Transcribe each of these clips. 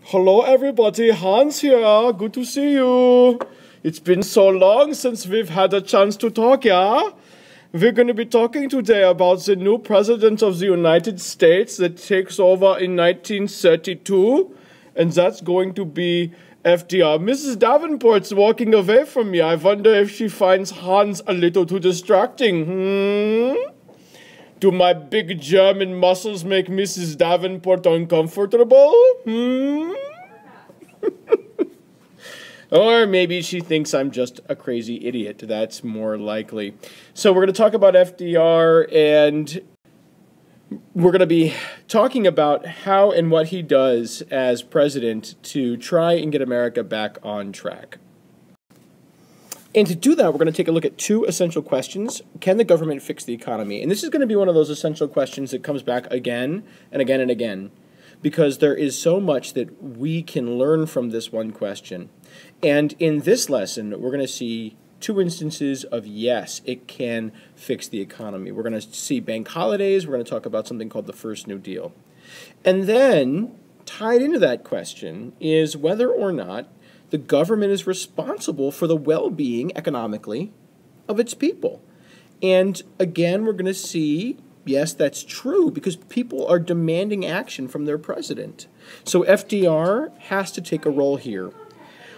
Hello everybody, Hans here. Good to see you. It's been so long since we've had a chance to talk, yeah? We're going to be talking today about the new president of the United States that takes over in 1932, and that's going to be FDR. Mrs. Davenport's walking away from me. I wonder if she finds Hans a little too distracting. Do my big German muscles make Mrs. Davenport uncomfortable? Or maybe she thinks I'm just a crazy idiot. That's more likely. So we're going to talk about FDR, and we're going to be talking about how and what he does as president to try and get America back on track. And to do that, we're going to take a look at two essential questions. Can the government fix the economy? And this is going to be one of those essential questions that comes back again and again and again, because there is so much that we can learn from this one question. And in this lesson, we're going to see two instances of yes, it can fix the economy. We're going to see bank holidays. We're going to talk about something called the First New Deal. And then, tied into that question is whether or not the government is responsible for the well-being economically of its people. And again, we're going to see, yes, that's true, because people are demanding action from their president. So FDR has to take a role here.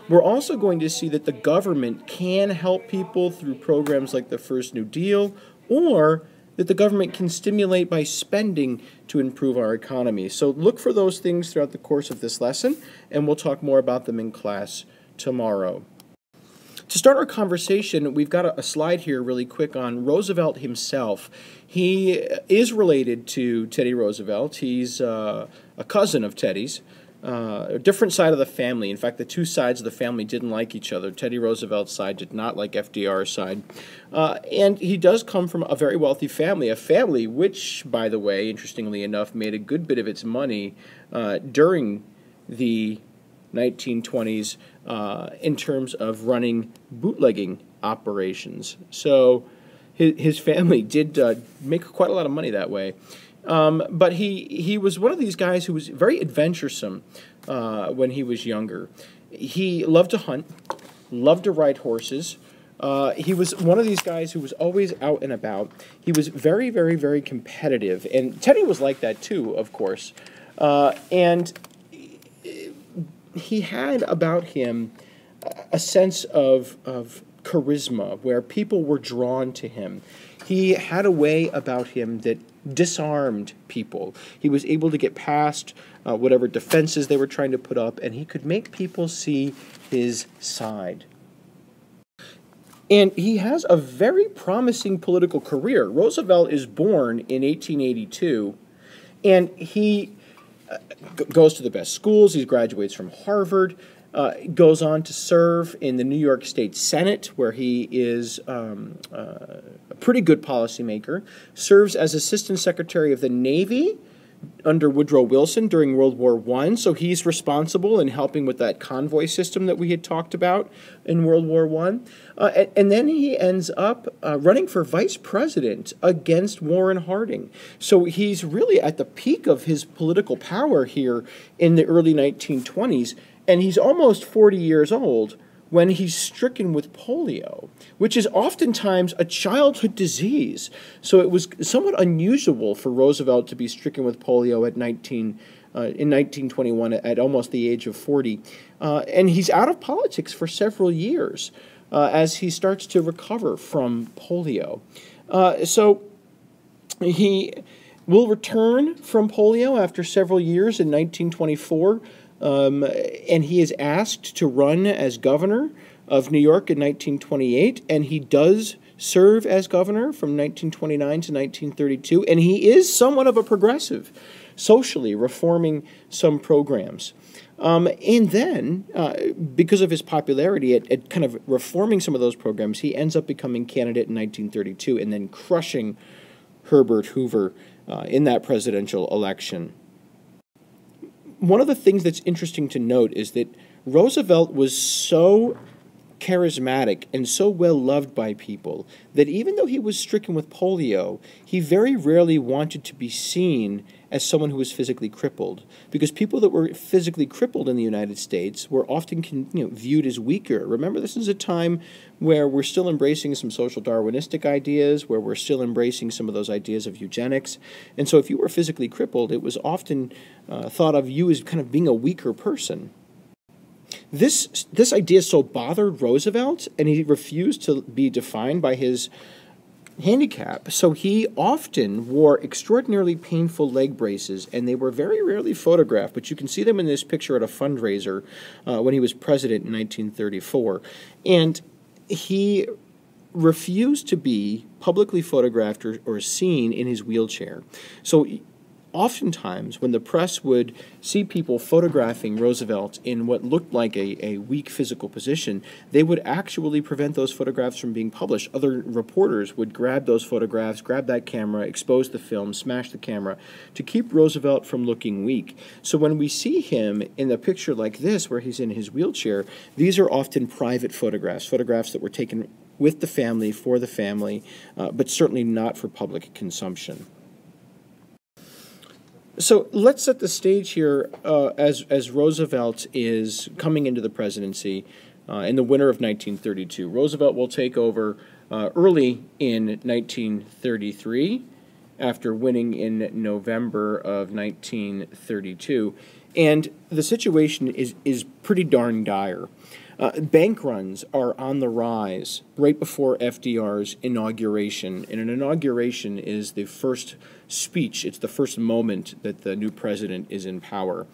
We're also going to see that the government can help people through programs like the First New Deal, or that the government can stimulate by spending to improve our economy. So look for those things throughout the course of this lesson, and we'll talk more about them in class tomorrow. To start our conversation, we've got a slide here really quick on Roosevelt himself. He is related to Teddy Roosevelt. He's a cousin of Teddy's. A different side of the family. In fact, the two sides of the family didn't like each other. Teddy Roosevelt's side did not like FDR's side. And he does come from a very wealthy family, a family which, by the way, interestingly enough, made a good bit of its money during the 1920s in terms of running bootlegging operations. So his family did make quite a lot of money that way. But he was one of these guys who was very adventuresome when he was younger. He loved to hunt, loved to ride horses. He was one of these guys who was always out and about. He was very, very, very competitive. And Teddy was like that too, of course. And he had about him a sense of charisma where people were drawn to him. He had a way about him that disarmed people. He was able to get past whatever defenses they were trying to put up, and he could make people see his side. And he has a very promising political career. Roosevelt is born in 1882, and he goes to the best schools. He graduates from Harvard, goes on to serve in the New York State Senate, where he is a pretty good policymaker, serves as Assistant Secretary of the Navy under Woodrow Wilson during World War I, so he's responsible in helping with that convoy system that we had talked about in World War I. And then he ends up running for vice president against Warren Harding. So he's really at the peak of his political power here in the early 1920s, and he's almost 40 years old when he's stricken with polio, which is oftentimes a childhood disease. So it was somewhat unusual for Roosevelt to be stricken with polio in 1921 at almost the age of 40. And he's out of politics for several years as he starts to recover from polio. So he will return from polio after several years in 1924. And he is asked to run as governor of New York in 1928, and he does serve as governor from 1929 to 1932, and he is somewhat of a progressive, socially reforming some programs. And then, because of his popularity at kind of reforming some of those programs, he ends up becoming candidate in 1932 and then crushing Herbert Hoover in that presidential election. One of the things that's interesting to note is that Roosevelt was so charismatic and so well loved by people that even though he was stricken with polio, he very rarely wanted to be seen as someone who was physically crippled, because people that were physically crippled in the United States were often viewed as weaker. Remember, this is a time where we're still embracing some social Darwinistic ideas, where we're still embracing some of those ideas of eugenics. And so if you were physically crippled, it was often thought of you as kind of being a weaker person. This idea so bothered Roosevelt, and he refused to be defined by his handicap. So he often wore extraordinarily painful leg braces, and they were very rarely photographed, but you can see them in this picture at a fundraiser when he was president in 1934. And he refused to be publicly photographed or seen in his wheelchair. So oftentimes, when the press would see people photographing Roosevelt in what looked like a weak physical position, they would actually prevent those photographs from being published. Other reporters would grab those photographs, grab that camera, expose the film, smash the camera, to keep Roosevelt from looking weak. So when we see him in a picture like this, where he's in his wheelchair, these are often private photographs, photographs that were taken with the family, for the family, but certainly not for public consumption. So let's set the stage here as Roosevelt is coming into the presidency in the winter of 1932. Roosevelt will take over early in 1933 after winning in November of 1932. And the situation is pretty darn dire. Bank runs are on the rise right before FDR's inauguration. And an inauguration is the first speech, it's the first moment that the new president is in power.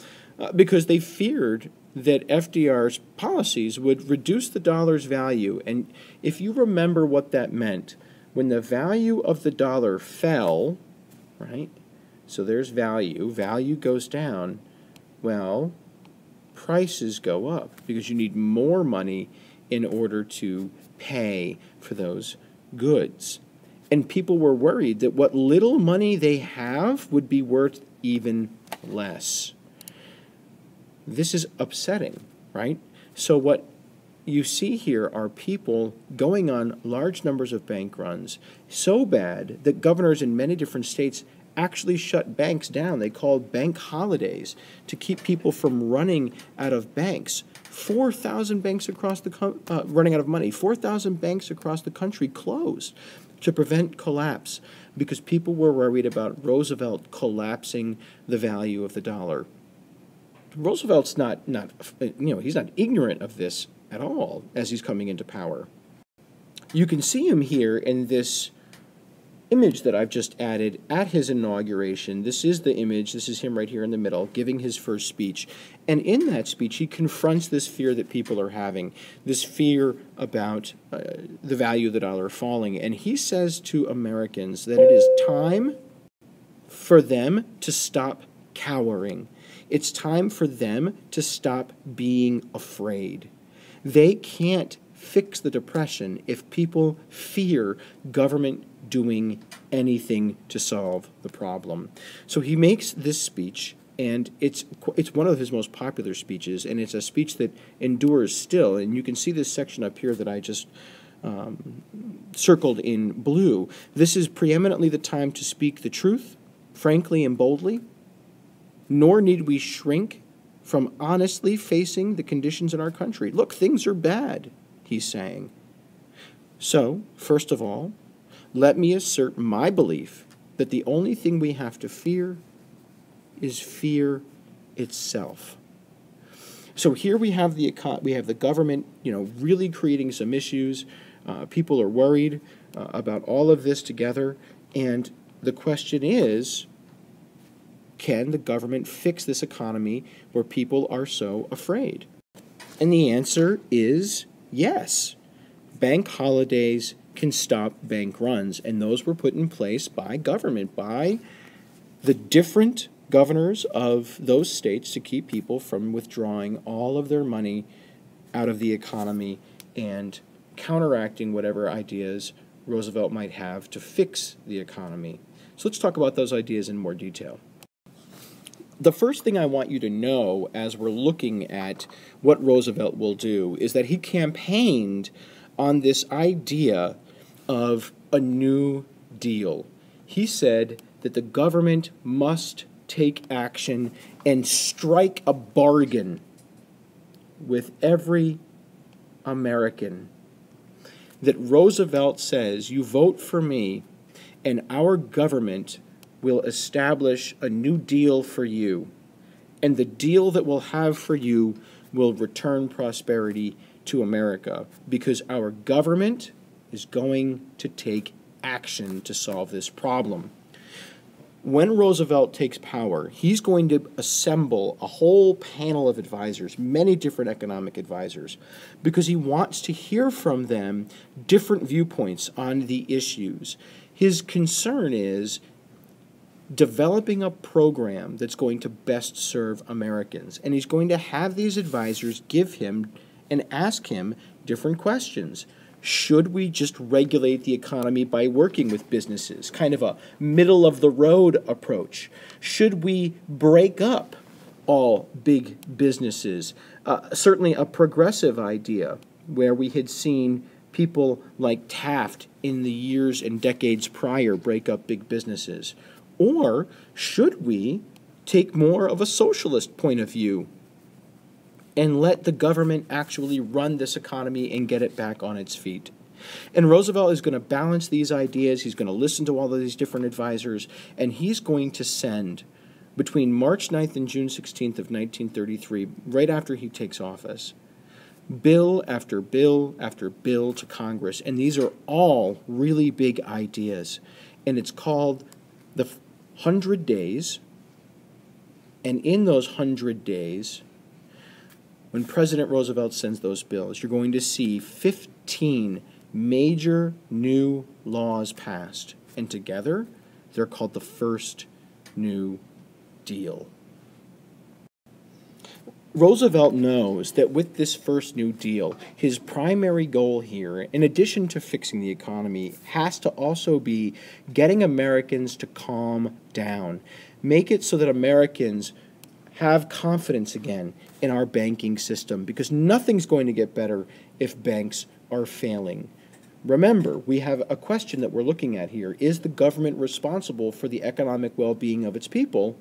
Because they feared that FDR's policies would reduce the dollar's value. And if you remember what that meant, when the value of the dollar fell, right, so there's value goes down, well, prices go up because you need more money in order to pay for those goods. And people were worried that what little money they have would be worth even less. This is upsetting, right? So what you see here are people going on large numbers of bank runs, so bad that governors in many different states actually shut banks down. They called bank holidays to keep people from running out of banks. 4,000 banks across the running out of money. 4,000 banks across the country closed to prevent collapse because people were worried about Roosevelt collapsing the value of the dollar. Roosevelt's not he's not ignorant of this at all as he's coming into power. You can see him here in this image that I've just added at his inauguration. This is the image. This is him right here in the middle giving his first speech. And in that speech, he confronts this fear that people are having, this fear about the value of the dollar falling. And he says to Americans that it is time for them to stop cowering. It's time for them to stop being afraid. They can't fix the depression if people fear government doing anything to solve the problem. So he makes this speech, and it's one of his most popular speeches, and it's a speech that endures still. And you can see this section up here that I just circled in blue. This is preeminently the time to speak the truth, frankly and boldly, nor need we shrink from honestly facing the conditions in our country. Look, things are bad, he's saying. So, first of all, let me assert my belief that the only thing we have to fear is fear itself. So here we have the government, really creating some issues. People are worried about all of this together, and the question is, can the government fix this economy where people are so afraid? And the answer is yes. Bank holidays can stop bank runs, and those were put in place by government, by the different governors of those states to keep people from withdrawing all of their money out of the economy and counteracting whatever ideas Roosevelt might have to fix the economy. So let's talk about those ideas in more detail. The first thing I want you to know as we're looking at what Roosevelt will do is that he campaigned on this idea of a New Deal. He said that the government must take action and strike a bargain with every American. That Roosevelt says, you vote for me and our government will establish a new deal for you. And the deal that we'll have for you will return prosperity to America because our government is going to take action to solve this problem. When Roosevelt takes power, he's going to assemble a whole panel of advisors, many different economic advisors, because he wants to hear from them different viewpoints on the issues. His concern is developing a program that's going to best serve Americans. And he's going to have these advisors give him and ask him different questions. Should we just regulate the economy by working with businesses? Kind of a middle-of-the-road approach. Should we break up all big businesses? Certainly a progressive idea where we had seen people like Taft in the years and decades prior break up big businesses. Or should we take more of a socialist point of view and let the government actually run this economy and get it back on its feet? And Roosevelt is going to balance these ideas. He's going to listen to all of these different advisors, and he's going to send, between March 9th and June 16th of 1933, right after he takes office, bill after bill after bill to Congress. And these are all really big ideas. And it's called the 100 Days. And in those 100 days, when President Roosevelt sends those bills, you're going to see 15 major new laws passed. And together, they're called the First New Deal. Roosevelt knows that with this First New Deal, his primary goal here, in addition to fixing the economy, has to also be getting Americans to calm down. Make it so that Americans have confidence again in our banking system, because nothing's going to get better if banks are failing. Remember, we have a question that we're looking at here. Is the government responsible for the economic well-being of its people?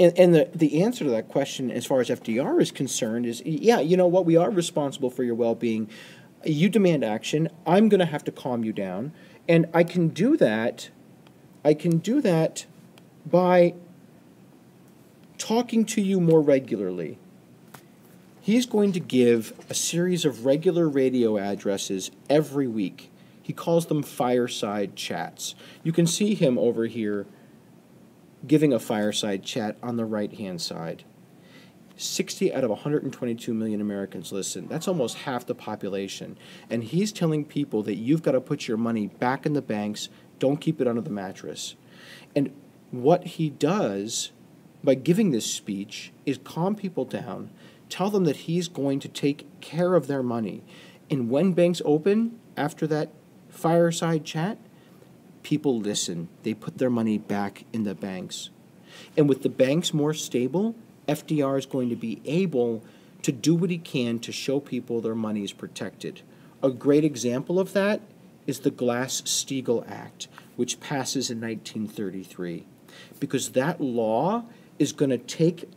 And the answer to that question, as far as FDR is concerned, is, yeah, you know what, we are responsible for your well-being. You demand action. I'm going to have to calm you down. And I can do that by talking to you more regularly. He's going to give a series of regular radio addresses every week. He calls them fireside chats. You can see him over here giving a fireside chat on the right-hand side. 60 out of 122 million Americans listen. That's almost half the population. And he's telling people that you've got to put your money back in the banks, don't keep it under the mattress. And what he does by giving this speech is calm people down, tell them that he's going to take care of their money. And when banks open after that fireside chat, people listen. They put their money back in the banks. And with the banks more stable, FDR is going to be able to do what he can to show people their money is protected. A great example of that is the Glass-Steagall Act, which passes in 1933. Because that law is going to take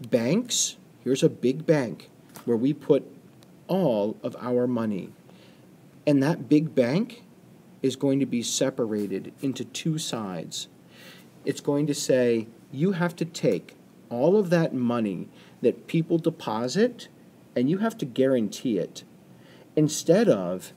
banks, here's a big bank, where we put all of our money. And that big bank is going to be separated into two sides. It's going to say, you have to take all of that money that people deposit, and you have to guarantee it. Instead of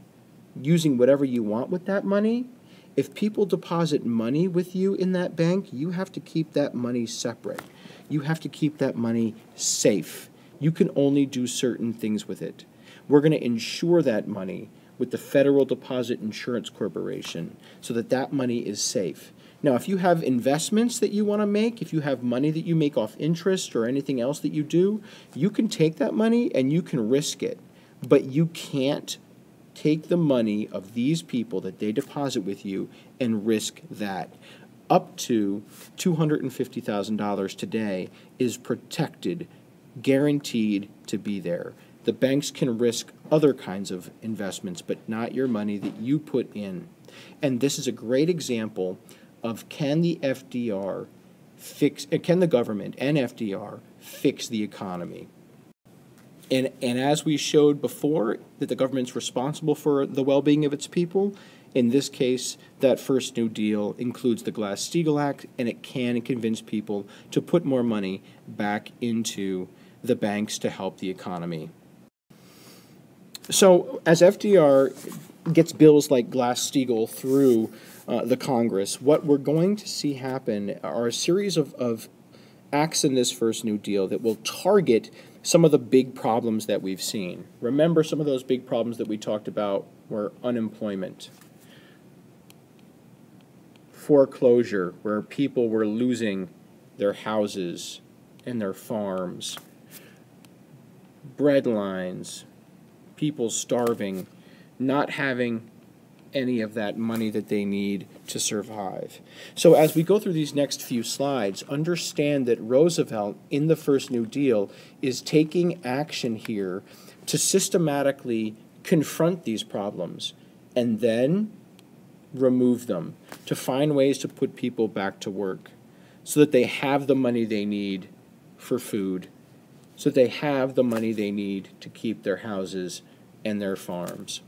using whatever you want with that money, if people deposit money with you in that bank, you have to keep that money separate. You have to keep that money safe. You can only do certain things with it. We're going to insure that money with the Federal Deposit Insurance Corporation so that that money is safe. Now, if you have investments that you want to make, if you have money that you make off interest or anything else that you do, you can take that money and you can risk it. But you can't take the money of these people that they deposit with you and risk that. up to $250,000 today is protected, guaranteed to be there. The banks can risk other kinds of investments, but not your money that you put in. And this is a great example of can the government and FDR fix the economy? And as we showed before, that the government's responsible for the well-being of its people, in this case, that first New Deal includes the Glass-Steagall Act, and it can convince people to put more money back into the banks to help the economy. So as FDR gets bills like Glass-Steagall through the Congress, what we're going to see happen are a series of acts in this first New Deal that will target some of the big problems that we've seen. Remember, some of those big problems that we talked about were unemployment, foreclosure, where people were losing their houses and their farms, bread lines, people starving, not having any of that money that they need to survive. So as we go through these next few slides, understand that Roosevelt in the first New Deal is taking action here to systematically confront these problems and then remove them, to find ways to put people back to work so that they have the money they need for food, so that they have the money they need to keep their houses and their farms.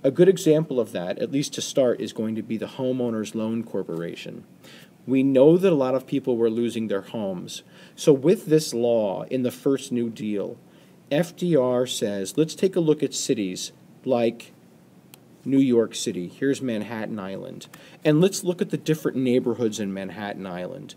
A good example of that, at least to start, is going to be the Homeowners Loan Corporation. We know that a lot of people were losing their homes. So with this law in the first New Deal, FDR says, let's take a look at cities like New York City. Here's Manhattan Island. And let's look at the different neighborhoods in Manhattan Island.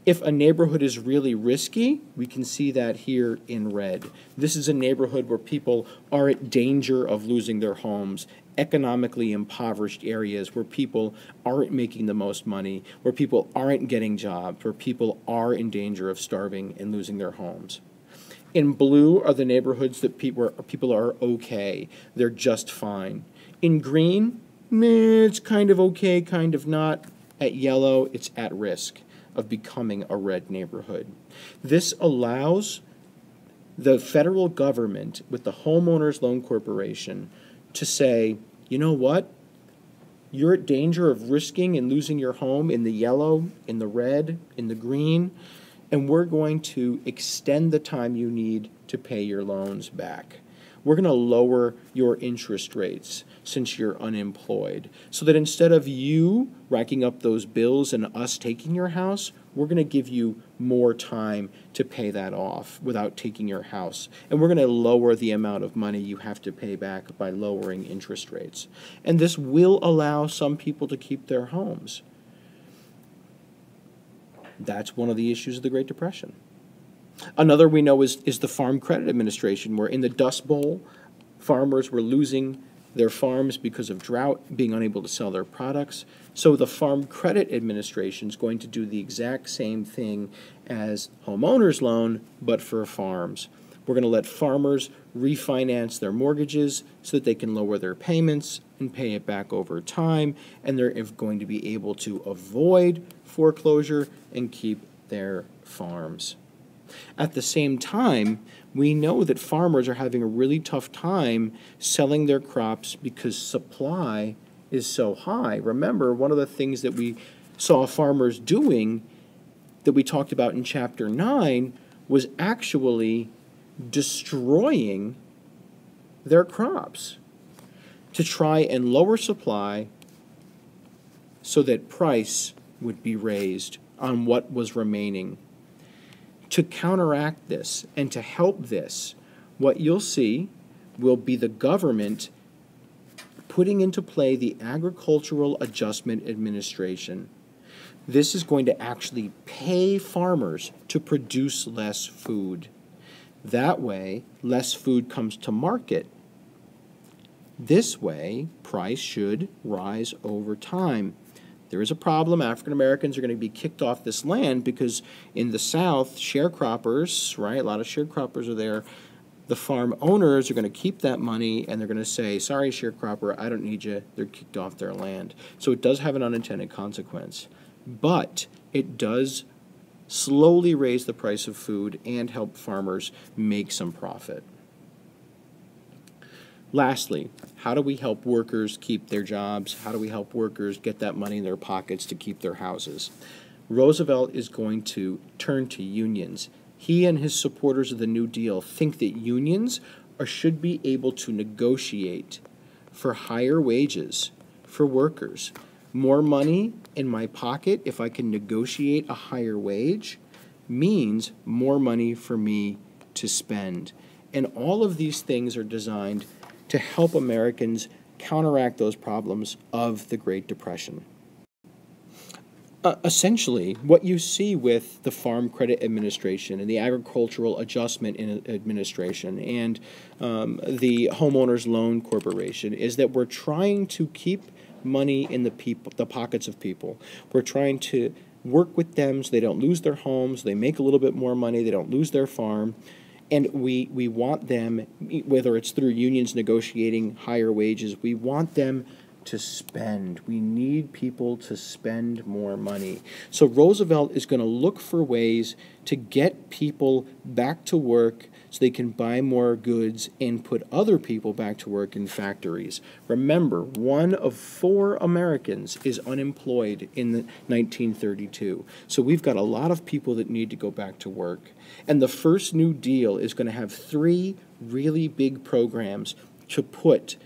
If a neighborhood is really risky, we can see that here in red. This is a neighborhood where people are at danger of losing their homes, economically impoverished areas where people aren't making the most money, where people aren't getting jobs, where people are in danger of starving and losing their homes. In blue are the neighborhoods that where people are okay. They're just fine. In green, it's kind of okay, kind of not. At yellow, it's at risk of becoming a red neighborhood. This allows the federal government with the Homeowners Loan Corporation to say, you know what? You're at danger of risking and losing your home in the yellow, in the red, in the green, and we're going to extend the time you need to pay your loans back. We're going to lower your interest rates since you're unemployed, so that instead of you racking up those bills and us taking your house, we're going to give you more time to pay that off without taking your house. And we're going to lower the amount of money you have to pay back by lowering interest rates. And this will allow some people to keep their homes. That's one of the issues of the Great Depression. Another we know is the Farm Credit Administration, where in the Dust Bowl, farmers were losing their farms because of drought, being unable to sell their products. So the Farm Credit Administration is going to do the exact same thing as homeowners loan, but for farms. We're going to let farmers refinance their mortgages so that they can lower their payments and pay it back over time, and they're going to be able to avoid foreclosure and keep their farms. At the same time, we know that farmers are having a really tough time selling their crops because supply is so high. Remember, one of the things that we saw farmers doing that we talked about in Chapter 9 was actually destroying their crops to try and lower supply so that price would be raised on what was remaining. To counteract this and to help this, what you'll see will be the government putting into play the Agricultural Adjustment Administration. This is going to actually pay farmers to produce less food. That way, less food comes to market. This way, price should rise over time. There is a problem. African Americans are going to be kicked off this land because in the South, sharecroppers, right, a lot of sharecroppers are there, The farm owners are going to keep that money, and they're going to say, sorry, sharecropper, I don't need you. They're kicked off their land. So it does have an unintended consequence. But it does slowly raise the price of food and help farmers make some profit. Lastly, how do we help workers keep their jobs? How do we help workers get that money in their pockets to keep their houses? Roosevelt is going to turn to unions. He and his supporters of the New Deal think that unions should be able to negotiate for higher wages for workers. More money in my pocket, if I can negotiate a higher wage, means more money for me to spend. And all of these things are designed to help Americans counteract those problems of the Great Depression. Essentially, what you see with the Farm Credit Administration and the Agricultural Adjustment Administration and the Homeowners Loan Corporation is that we're trying to keep money in the pockets of people. We're trying to work with them so they don't lose their homes, they make a little bit more money, they don't lose their farm. And we want them, whether it's through unions negotiating higher wages, we want them to spend. We need people to spend more money. So Roosevelt is going to look for ways to get people back to work so they can buy more goods and put other people back to work in factories. Remember, 1 of 4 Americans is unemployed in 1932. So we've got a lot of people that need to go back to work. And the first New Deal is going to have 3 really big programs to put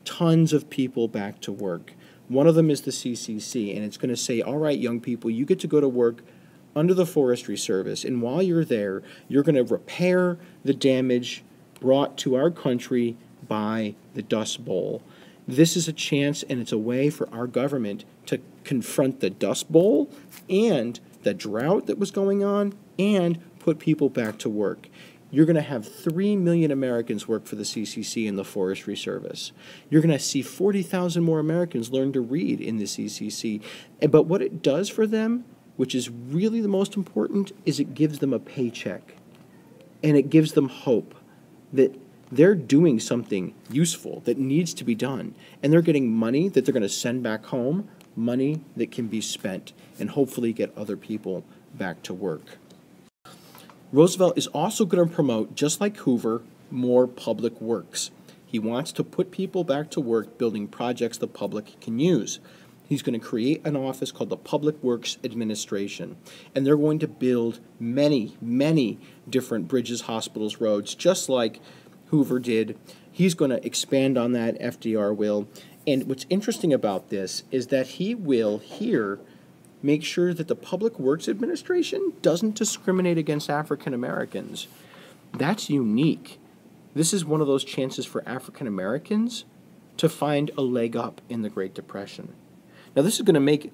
tons of people back to work. One of them is the CCC, and it's going to say, all right, young people, you get to go to work under the Forestry Service, and while you're there, you're going to repair the damage brought to our country by the Dust Bowl. This is a chance, and it's a way for our government to confront the Dust Bowl and the drought that was going on and put people back to work. You're going to have 3 million Americans work for the CCC and the Forestry Service. You're going to see 40,000 more Americans learn to read in the CCC. But what it does for them, which is really the most important, is it gives them a paycheck. And it gives them hope that they're doing something useful that needs to be done. And they're getting money that they're going to send back home, money that can be spent, and hopefully get other people back to work. Roosevelt is also going to promote, just like Hoover, more public works. He wants to put people back to work building projects the public can use. He's going to create an office called the Public Works Administration, and they're going to build many, many different bridges, hospitals, roads, just like Hoover did. He's going to expand on that, FDR will. And what's interesting about this is that he will here make sure that the Public Works Administration doesn't discriminate against African Americans. That's unique. This is one of those chances for African Americans to find a leg up in the Great Depression. Now, this is going to make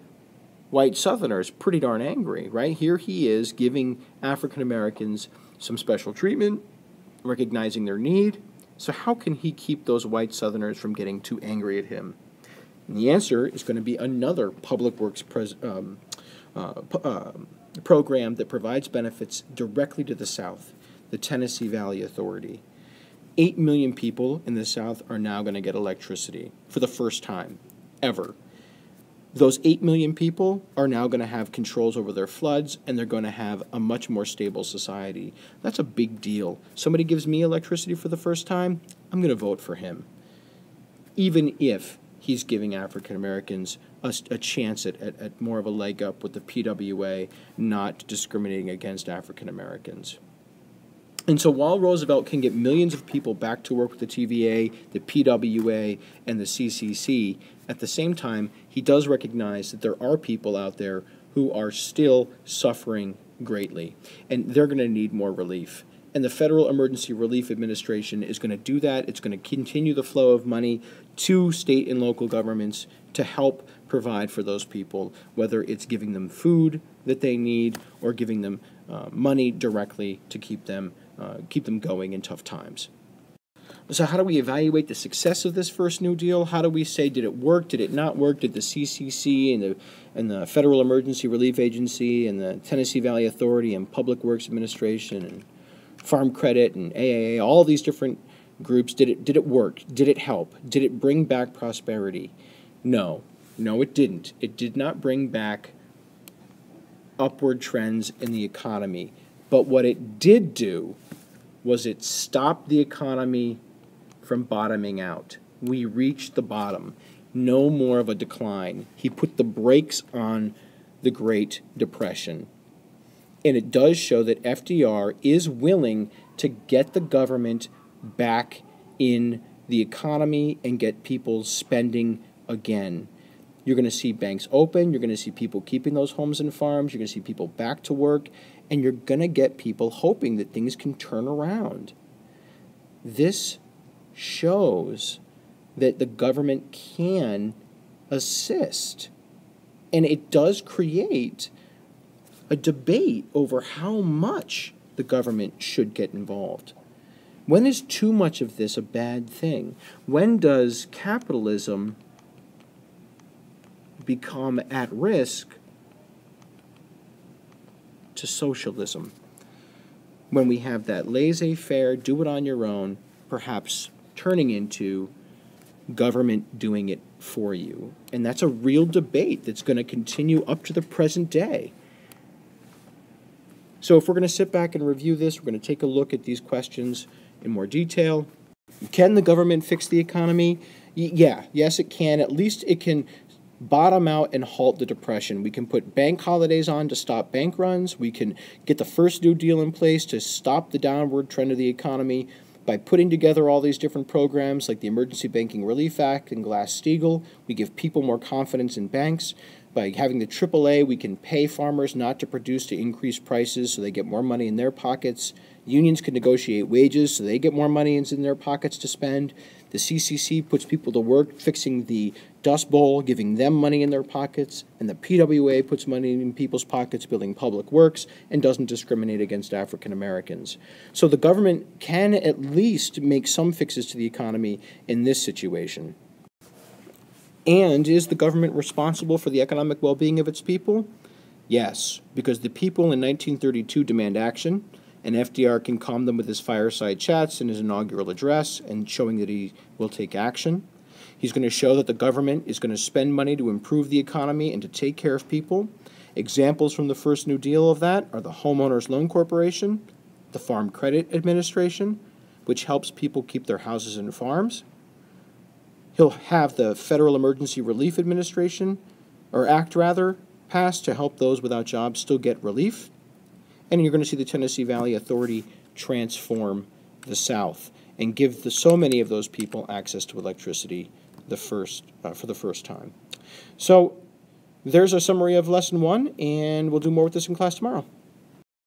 white Southerners pretty darn angry, right? Here he is giving African Americans some special treatment, recognizing their need. So how can he keep those white Southerners from getting too angry at him? And the answer is going to be another public works program that provides benefits directly to the South, the Tennessee Valley Authority. 8 million people in the South are now going to get electricity for the first time ever. Those 8 million people are now going to have controls over their floods, and they're going to have a much more stable society. That's a big deal. Somebody gives me electricity for the first time, I'm going to vote for him, even if he's giving African Americans a chance at more of a leg up with the PWA not discriminating against African Americans. And so while Roosevelt can get millions of people back to work with the TVA, the PWA, and the CCC, at the same time, he does recognize that there are people out there who are still suffering greatly, and they're going to need more relief. And the Federal Emergency Relief Administration is going to do that. It's going to continue the flow of money to state and local governments to help provide for those people, whether it's giving them food that they need or giving them money directly to keep them going in tough times. So how do we evaluate the success of this first New Deal? How do we say, did it work, did it not work? Did the CCC and the Federal Emergency Relief Agency and the Tennessee Valley Authority and Public Works Administration and Farm Credit and AAA, all these different groups, did it work? Did it help? Did it bring back prosperity? No. No, it didn't. It did not bring back upward trends in the economy. But what it did do was it stopped the economy from bottoming out. We reached the bottom. No more of a decline. He put the brakes on the Great Depression. And it does show that FDR is willing to get the government back in the economy and get people spending again. You're going to see banks open. You're going to see people keeping those homes and farms. You're going to see people back to work. And you're going to get people hoping that things can turn around. This shows that the government can assist. And it does create a debate over how much the government should get involved. When is too much of this a bad thing? When does capitalism become at risk to socialism? When we have that laissez-faire, do it on your own, perhaps turning into government doing it for you. And that's a real debate that's going to continue up to the present day. So if we're going to sit back and review this, we're going to take a look at these questions in more detail. Can the government fix the economy? Yes, it can. At least it can bottom out and halt the depression. We can put bank holidays on to stop bank runs. We can get the first New Deal in place to stop the downward trend of the economy by putting together all these different programs like the Emergency Banking Relief Act and Glass-Steagall. We give people more confidence in banks. By having the AAA, we can pay farmers not to produce to increase prices so they get more money in their pockets. Unions can negotiate wages so they get more money in their pockets to spend. The CCC puts people to work fixing the Dust Bowl, giving them money in their pockets. And the PWA puts money in people's pockets building public works and doesn't discriminate against African Americans. So the government can at least make some fixes to the economy in this situation. And is the government responsible for the economic well-being of its people? Yes, because the people in 1932 demand action, and FDR can calm them with his fireside chats and his inaugural address and showing that he will take action. He's going to show that the government is going to spend money to improve the economy and to take care of people. Examples from the first New Deal of that are the Homeowners Loan Corporation, the Farm Credit Administration, which helps people keep their houses and farms. He'll have the Federal Emergency Relief Administration, or Act rather, passed to help those without jobs still get relief. And you're going to see the Tennessee Valley Authority transform the South and give so many of those people access to electricity for the first time. So there's a summary of Lesson 1, and we'll do more with this in class tomorrow.